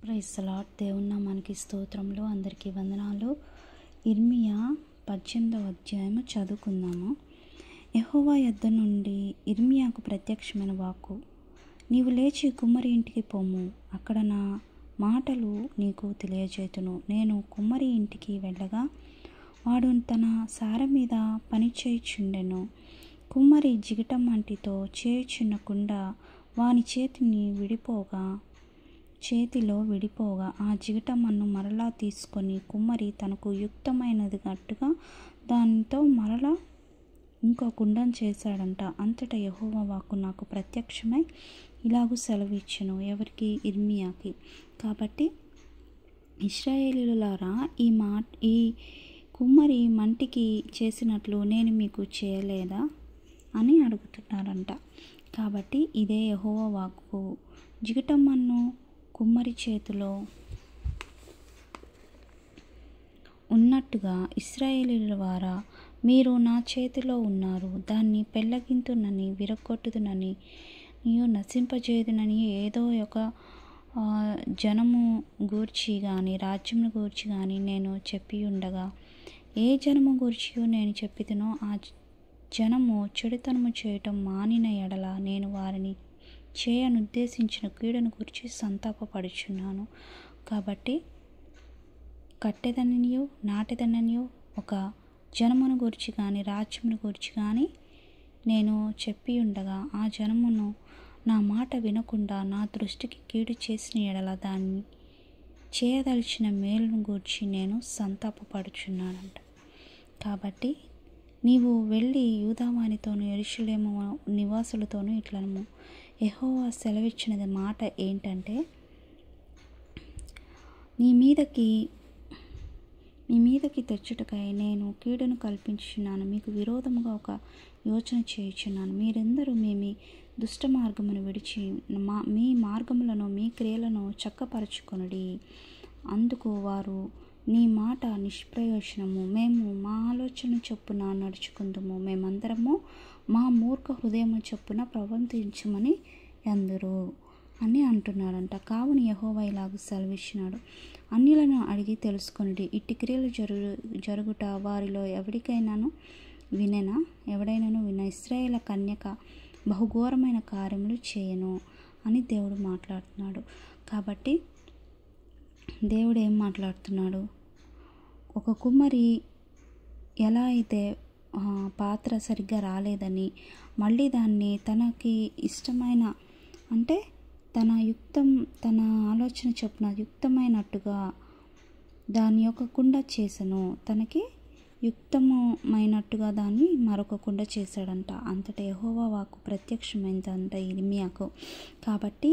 Praise the lord. దేవుని నామానికి స్తోత్రములు. అందరికీ వందనాలు. ఇర్మియా 18వ అధ్యాయము చదువుకుందాము. యెహోవా యొద్ద నుండి ఇర్మియాకు ప్రత్యక్షమైన వాక్కు. నీవు లేచి కుమ్మరి ఇంటికి పొమ్ము, అక్కడ నా మాటలు నీకు తెలియజేతును. నేను కుమ్మరి ఇంటికి వెళ్ళగా వాడు తన సార మీద పని చేయుచుండెను. కుమ్మరి జిగటం అంటితో చేయుచున్న కుండ వాని చేతిలో విడిపోగా ఆ జిగటమన్ను మరలా తీసుకొని కుమ్మరి తనకు యుక్తమైనదిగట్టుగా దానితో మరలా ఇంకో కుండను చేశాడంట. అంతటా యెహోవా వాక్కు నాకు ప్రత్యక్షమై ఇలాగూ సెలవిచ్చెను. ఎవరికి? ఇర్మియాకి. కాబట్టి ఇశ్రాయేలీయులారా, ఈ కుమ్మరి మంటికి చేసినట్లు నేను మీకు చేయలేదా అని అడుగుతున్నారంట. కాబట్టి ఇదే యెహోవా వాక్కు. జిగటమన్ను కుమ్మరి చేతిలో ఉన్నట్టుగా ఇశ్రాయేలీయులారా, మీరు నా చేతిలో ఉన్నారు. దాన్ని పెళ్ళగింతునని, విరగొట్టుదునని, నశింపజేయుదునని ఏదో ఒక జనము గూర్చి కానీ రాజ్యమును గూర్చి కానీ నేను చెప్పి ఉండగా, ఏ జనము గూర్చియో నేను చెప్పితునో ఆ జనము చెడుతనము చేయటం మానిన ఎడల నేను వారిని చేయనుద్దేశించిన కీడును గురించి సంతాపపడుచున్నాను. కాబట్టి కట్టెదననియో నాటెదననియో ఒక జనమును గురించి కానీ రాజ్యమును గురించి కానీ నేను చెప్పి ఉండగా ఆ జనమును నా మాట వినకుండా నా దృష్టికి కీడు చేసిన ఎడల దాన్ని చేయదలిచిన మేలును గురించి నేను సంతాపపడుచున్నానంట. కాబట్టి నీవు వెళ్ళి యూదావానితోనూ యెరూషలేము నివాసులతోనూ ఇట్లనము, యెహోవా సెలవిచ్చినది మాట ఏంటంటే, మీ మీదకి తెచ్చుటకై నేను కీడును కల్పించుచున్నాను. మీకు విరోధముగా ఒక యోచన చేయుచున్నాను. మీరందరూ మీ దుష్ట మార్గమును విడిచి మీ మార్గములను మీ క్రియలను చక్కపరచుకొనుడి. అందుకు వారు, నీ మాట నిష్ప్రయోజనము, మేము మా ఆలోచన చొప్పున నడుచుకుందుము, మేమందరము మా మూర్ఖ హృదయము చొప్పున ప్రవర్తించమని అందరూ అని అంటున్నాడంట. కావున యెహోవా ఇలాగ సెలవిచ్చినాడు, అన్యులను అడిగి తెలుసుకొనుడి. ఇట్టి క్రియలు జరుగుట వారిలో ఎవడైనాను విన ఇశ్రాయేలు కన్యక బహుఘోరమైన కార్యములు చేయను అని దేవుడు మాట్లాడుతున్నాడు. కాబట్టి దేవుడు ఏం మాట్లాడుతున్నాడు? ఒక కుమ్మరి ఎలా అయితే పాత్ర సరిగ్గా రాలేదని మళ్ళీ దాన్ని తనకి ఇష్టమైన, అంటే తన ఆలోచన చొప్పున యుక్తమైనట్టుగా దాని యొక్క కుండ చేసను, తనకి యుక్తమైనట్టుగా దాన్ని మరొక కుండ చేశాడంట. అంతటా యెహోవా వాక్కు ప్రత్యక్షమైందంట ఇర్మియాకు. కాబట్టి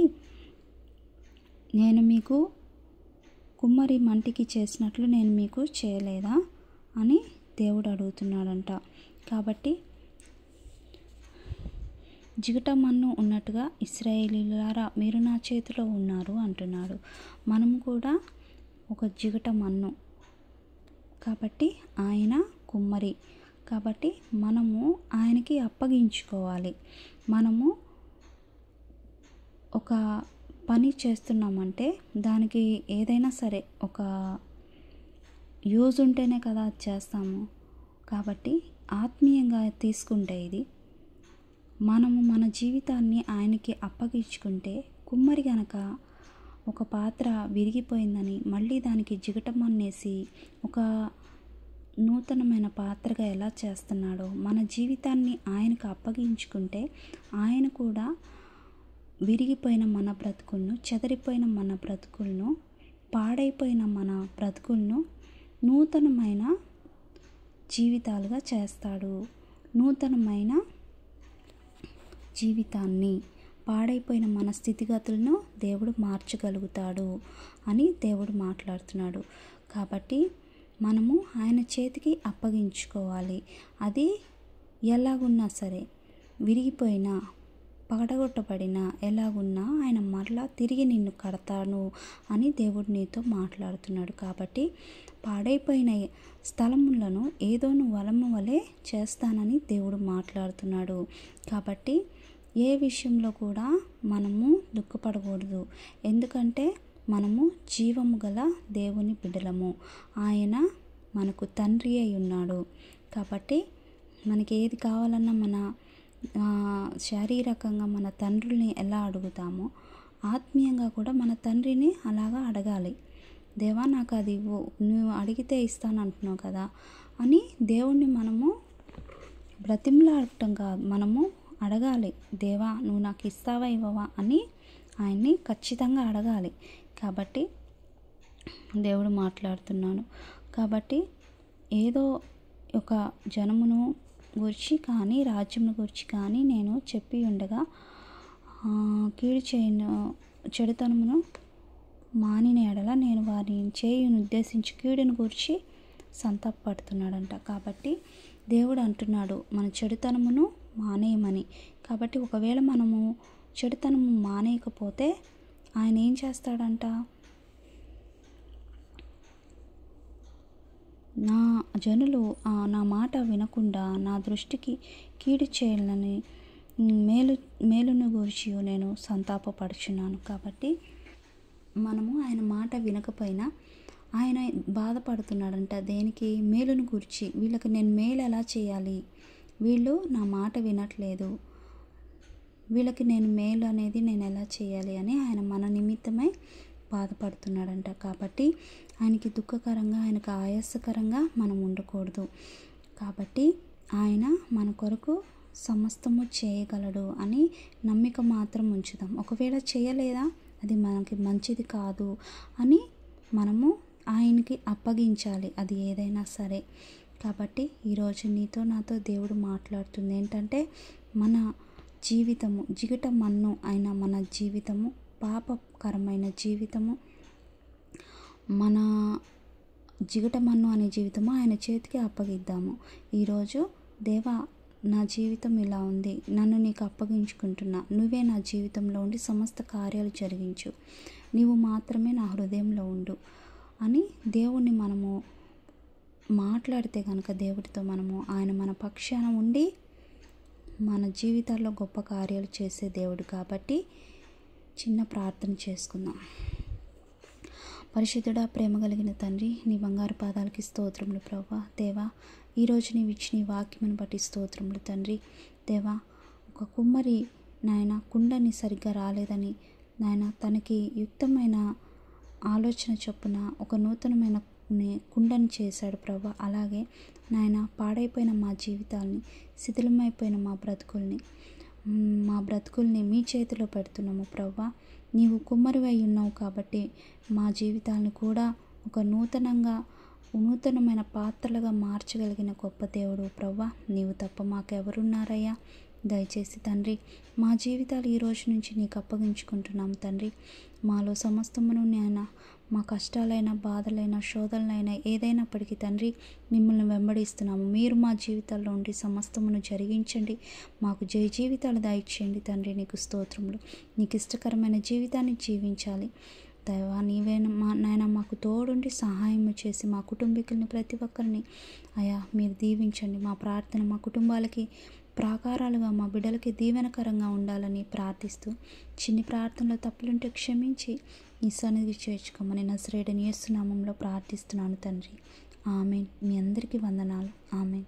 నేను మీకు కుమ్మరి మంటికి చేసినట్లు నేను మీకు చేయలేదా అని దేవుడు అడుగుతున్నాడంట. కాబట్టి జిగటమన్ను ఉన్నట్టుగా ఇశ్రాయేలీయులారా, మీరు నా చేతిలో ఉన్నారు అంటున్నాడు. మనం కూడా ఒక జిగటమన్ను. కాబట్టి ఆయన కుమ్మరి. కాబట్టి మనము ఆయనకి అప్పగించుకోవాలి. మనము ఒక పని చేస్తున్నామంటే దానికి ఏదైనా సరే ఒక యూజ్ ఉంటేనే కదా అది చేస్తాము. కాబట్టి ఆత్మీయంగా తీసుకుంటే ఇది మనము మన జీవితాన్ని ఆయనకి అప్పగించుకుంటే, కుమ్మరి గనక ఒక పాత్ర విరిగిపోయిందని మళ్ళీ దానికి జిగటమన్నేసి ఒక నూతనమైన పాత్రగా ఎలా చేస్తున్నాడో, మన జీవితాన్ని ఆయనకు అప్పగించుకుంటే ఆయన కూడా విరిగిపోయిన మన బ్రతుకులను, చెదరిపోయిన మన బ్రతుకులను, పాడైపోయిన మన బ్రతుకులను నూతనమైన జీవితాలుగా చేస్తాడు. నూతనమైన జీవితాన్ని, పాడైపోయిన మన స్థితిగతులను దేవుడు మార్చగలుగుతాడు అని దేవుడు మాట్లాడుతున్నాడు. కాబట్టి మనము ఆయన చేతికి అప్పగించుకోవాలి. అది ఎలాగున్నా సరే, విరిగిపోయినా పగడగొట్టబడినా ఎలాగున్నా ఆయన మరలా తిరిగి నిన్ను కడతాను అని దేవుడు నీతో మాట్లాడుతున్నాడు. కాబట్టి పాడైపోయిన స్థలములను ఏదోను వలము వలె చేస్తానని దేవుడు మాట్లాడుతున్నాడు. కాబట్టి ఏ విషయంలో కూడా మనము దుఃఖపడకూడదు. ఎందుకంటే మనము జీవము గల దేవుని బిడ్డలము. ఆయన మనకు తండ్రి అయి ఉన్నాడు. కాబట్టి మనకి ఏది కావాలన్నా మన శారీరకంగా మన తండ్రిని ఎలా అడుగుతామో ఆత్మీయంగా కూడా మన తండ్రిని అలాగా అడగాలి. దేవా నాకు అది ఇవ్వు, నువ్వు అడిగితే ఇస్తాను అంటున్నావు కదా అని దేవుణ్ణి మనము బ్రతిమలాడటం కాదు, మనము అడగాలి. దేవా నువ్వు నాకు ఇస్తావా ఇవ్వవా అని ఆయన్ని ఖచ్చితంగా అడగాలి. కాబట్టి దేవుడు మాట్లాడుతున్నాడు. కాబట్టి ఏదో ఒక జనమును గురించి కానీ రాజ్యమును గురించి కానీ నేను చెప్పి ఉండగా కీడు చేయను చెడుతనమును మానిన ఎడల నేను వారిని చేయును ఉద్దేశించి కీడును గురించి సంతాపడుతున్నాడంట. కాబట్టి దేవుడు అంటున్నాడు మన చెడుతనమును మానేయమని. కాబట్టి ఒకవేళ మనము చెడుతనము మానేయకపోతే ఆయన ఏం చేస్తాడంట, నా జనులు నా మాట వినకుండా నా దృష్టికి కీడు చేయాలని మేలును గురించి నేను సంతాపపడుచున్నాను. కాబట్టి మనము ఆయన మాట వినకపోయినా ఆయన బాధపడుతున్నాడంట. దేనికి? మేలును గురించి. వీళ్ళకి నేను మేలు ఎలా చేయాలి, వీళ్ళు నా మాట వినట్లేదు, వీళ్ళకి నేను మేలు అనేది నేను ఎలా చేయాలి అని ఆయన మన నిమిత్తమై బాధపడుతున్నాడంట. కాబట్టి ఆయనకి దుఃఖకరంగా, ఆయనకు ఆయాసకరంగా మనం ఉండకూడదు. కాబట్టి ఆయన మన కొరకు సమస్తము చేయగలడు అని నమ్మిక మాత్రం ఉంచుదాం. ఒకవేళ చేయలేదా అది మనకి మంచిది కాదు అని మనము ఆయనకి అప్పగించాలి, అది ఏదైనా సరే. కాబట్టి ఈరోజు నీతో నాతో దేవుడు మాట్లాడుతుంది ఏంటంటే, మన జీవితము జిగట మన్ను అయిన మన జీవితము, పాపకరమైన జీవితము, మన జిగట మన్ను అనే జీవితము ఆయన చేతికి అప్పగిద్దాము. ఈరోజు దేవా నా జీవితం ఇలా ఉంది, నన్ను నీకు అప్పగించుకుంటున్నా, నువ్వే నా జీవితంలో ఉండి సమస్త కార్యాలు జరిగించు, నీవు మాత్రమే నా హృదయంలో ఉండు అని దేవుణ్ణి మనము మాట్లాడితే కనుక దేవుడితో మనము ఆయన మన పక్షాన ఉండి మన జీవితాల్లో గొప్ప కార్యాలు చేసే దేవుడు. కాబట్టి చిన్న ప్రార్థన చేసుకుందాం. పరిశుద్ధుడా, ప్రేమ కలిగిన తండ్రి, నీ బంగారు పాదాలకి స్తోత్రములు ప్రభువా. దేవా ఈరోజు నీవు ఇచ్చిన ఈ వాక్యమును బట్టి స్తోత్రములు తండ్రి. దేవా ఒక కుమ్మరి నాయన కుండని సరిగ్గా రాలేదని నాయన తనకి యుక్తమైన ఆలోచన చొప్పున ఒక నూతనమైన కుండని చేశాడు ప్రభువా. అలాగే నాయన పాడైపోయిన మా జీవితాల్ని, శిథిలమైపోయిన మా బ్రతుకుల్ని మీ చేతిలో పెడుతున్నాము ప్రభువా. నీవు కుమ్మరివై ఉన్నావు కాబట్టి మా జీవితాలను కూడా ఒక నూతనమైన పాత్రలుగా మార్చగలిగిన గొప్ప దేవుడు ప్రభువా. నీవు తప్ప మాకెవరున్నారయ్యా? దయచేసి తండ్రి మా జీవితాలు ఈ రోజు నుంచి నీకు అప్పగించుకుంటున్నాం తండ్రి. మాలో సమస్తమును నాయన, మా కష్టాలైనా, బాధలైనా, శోధనలైనా ఏదైనప్పటికీ తండ్రి మిమ్మల్ని వెంబడిస్తున్నాము. మీరు మా జీవితాల్లో ఉండి సమస్తమును జరిగించండి. మాకు జయ జీవితాలు దయచేయండి తండ్రి. నీకు స్తోత్రములు. నీకు ఇష్టకరమైన జీవితాన్ని జీవించాలి దైవా. నాయన మాకు తోడుండి సహాయం చేసి మా కుటుంబీకుల్ని ప్రతి ఒక్కరిని అయా మీరు దీవించండి. మా ప్రార్థన మా కుటుంబాలకి ప్రాకారాలుగా, మా బిడ్డలకి దీవెనకరంగా ఉండాలని ప్రార్థిస్తూ చిన్ని ప్రార్థనలో తప్పులుంటే క్షమించి నీ సన్నిధికి చేర్చుకోమని నజరేయుడైన యేసు నామములో ప్రార్థిస్తున్నాను తండ్రి. ఆమేన్. మీ అందరికీ వందనాలు. ఆమేన్.